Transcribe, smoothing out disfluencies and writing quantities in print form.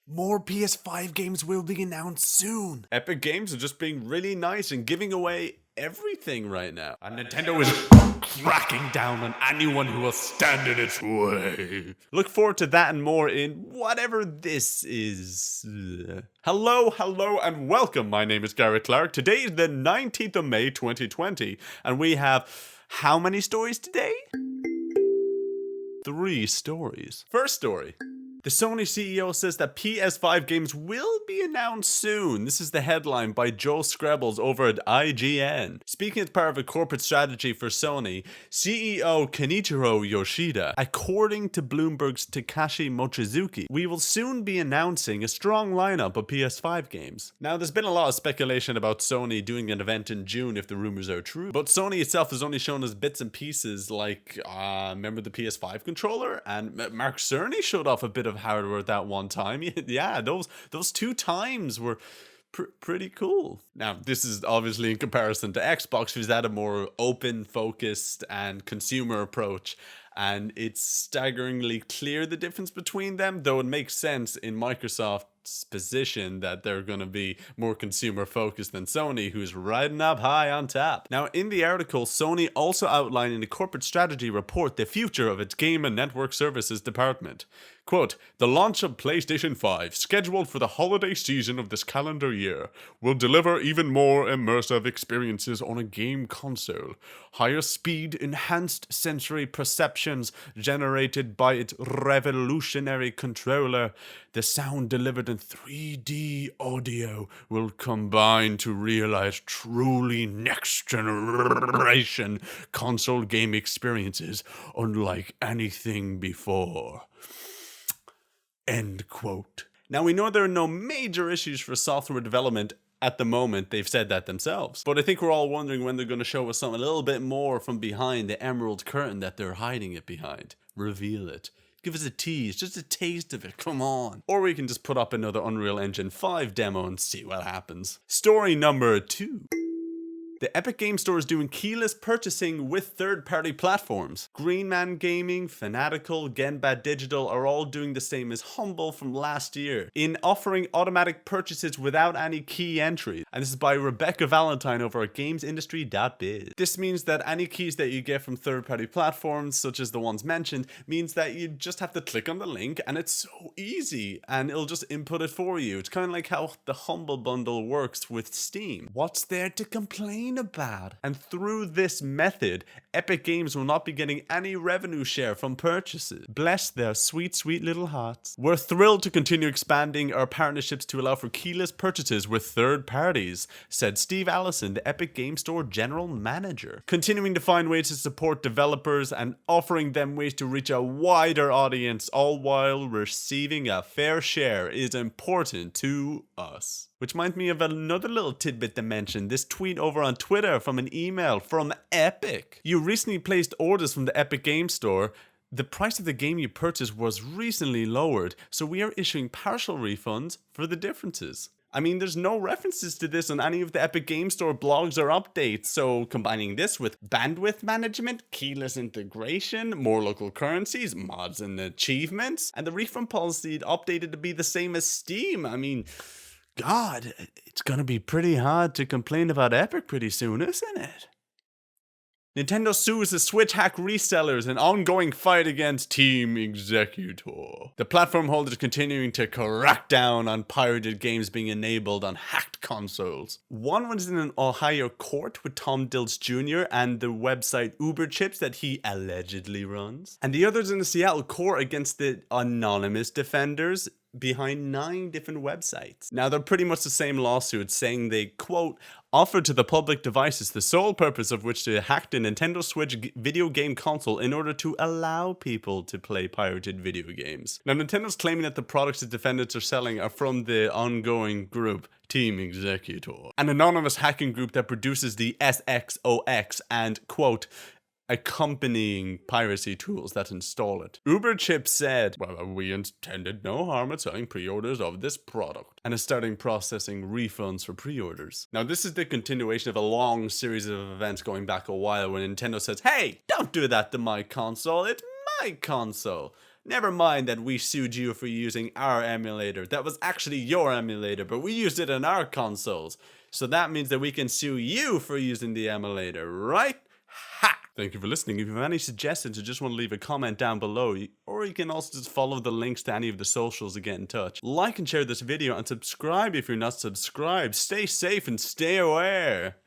More PS5 games will be announced soon. Epic Games are just being really nice and giving away everything right now. And Nintendo is cracking down on anyone who will stand in its way. Look forward to that and more in whatever this is. Hello, and welcome. My name is Garrett Clark. Today is the 19th of May, 2020. And we have how many stories today? 3 stories. First story. The Sony CEO says that PS5 games will be announced soon. This is the headline by Joe Screbbles over at IGN. Speaking as part of a corporate strategy for Sony, CEO Kenichiro Yoshida, according to Bloomberg's Takashi Mochizuki, we will soon be announcing a strong lineup of PS5 games. Now, there's been a lot of speculation about Sony doing an event in June if the rumors are true, but Sony itself has only shown us bits and pieces like, remember the PS5 controller? And Mark Cerny showed off a bit of hardware at that one time. Yeah, those 2 times were pretty cool. Now, this is obviously in comparison to Xbox, who's had a more open, focused, and consumer approach. And it's staggeringly clear the difference between them, though it makes sense in Microsoft's position that they're going to be more consumer focused than Sony, who's riding up high on top. Now, in the article, Sony also outlined in a corporate strategy report the future of its game and network services department. Quote, the launch of PlayStation 5, scheduled for the holiday season of this calendar year, will deliver even more immersive experiences on a game console. Higher speed, enhanced sensory perceptions generated by its revolutionary controller. The sound delivered in 3D audio will combine to realize truly next-generation console game experiences unlike anything before. End quote. Now, we know there are no major issues for software development at the moment. They've said that themselves. But I think we're all wondering when they're going to show us something a little bit more from behind the emerald curtain that they're hiding it behind. Reveal it. Give us a tease, just a taste of it, come on. Or we can just put up another Unreal Engine 5 demo and see what happens. Story number 2. The Epic Game Store is doing keyless purchasing with third-party platforms. Green Man Gaming, Fanatical, Genbad Digital are all doing the same as Humble from last year in offering automatic purchases without any key entry. And this is by Rebecca Valentine over at gamesindustry.biz. This means that any keys that you get from third-party platforms, such as the ones mentioned, means that you just have to click on the link and it's so easy and it'll just input it for you. It's kind of like how the Humble bundle works with Steam. What's there to complain about? And through this method, Epic Games will not be getting any revenue share from purchases. Bless their sweet, sweet little hearts. We're thrilled to continue expanding our partnerships to allow for keyless purchases with third parties, said Steve Allison, the Epic Game Store general manager. Continuing to find ways to support developers and offering them ways to reach a wider audience, all while receiving a fair share, is important to us. Which reminds me of another little tidbit to mention. This tweet over on Twitter from an email from Epic. You recently placed orders from the Epic Game Store. The price of the game you purchased was recently lowered, so we are issuing partial refunds for the differences. I mean, there's no references to this on any of the Epic Game Store blogs or updates, so combining this with bandwidth management, keyless integration, more local currencies, mods and achievements, and the refund policy updated to be the same as Steam. I mean, God, it's gonna be pretty hard to complain about Epic pretty soon, isn't it? Nintendo sues the Switch hack resellers, an ongoing fight against Team Executor. The platform holder is continuing to crack down on pirated games being enabled on hacked consoles. One was in an Ohio court with Tom Dilts Jr. and the website Uber Chips that he allegedly runs. And the other's in the Seattle court against the anonymous defenders behind 9 different websites. Now, they're pretty much the same lawsuit, saying they, quote, offered to the public devices the sole purpose of which to hack the Nintendo Switch video game console in order to allow people to play pirated video games. Now, Nintendo's claiming that the products the defendants are selling are from the ongoing group Team Executor, an anonymous hacking group that produces the SXOX and, quote, accompanying piracy tools that install it. Uber Chip said, well, we intended no harm at selling pre-orders of this product, and is starting processing refunds for pre-orders. Now, this is the continuation of a long series of events going back a while when Nintendo says, hey, don't do that to my console, it's my console. Never mind that we sued you for using our emulator. That was actually your emulator, but we used it on our consoles. So that means that we can sue you for using the emulator, right? Ha! Thank you for listening. If you have any suggestions or just want to leave a comment down below, or you can also just follow the links to any of the socials to get in touch. Like and share this video and subscribe if you're not subscribed. Stay safe and stay aware.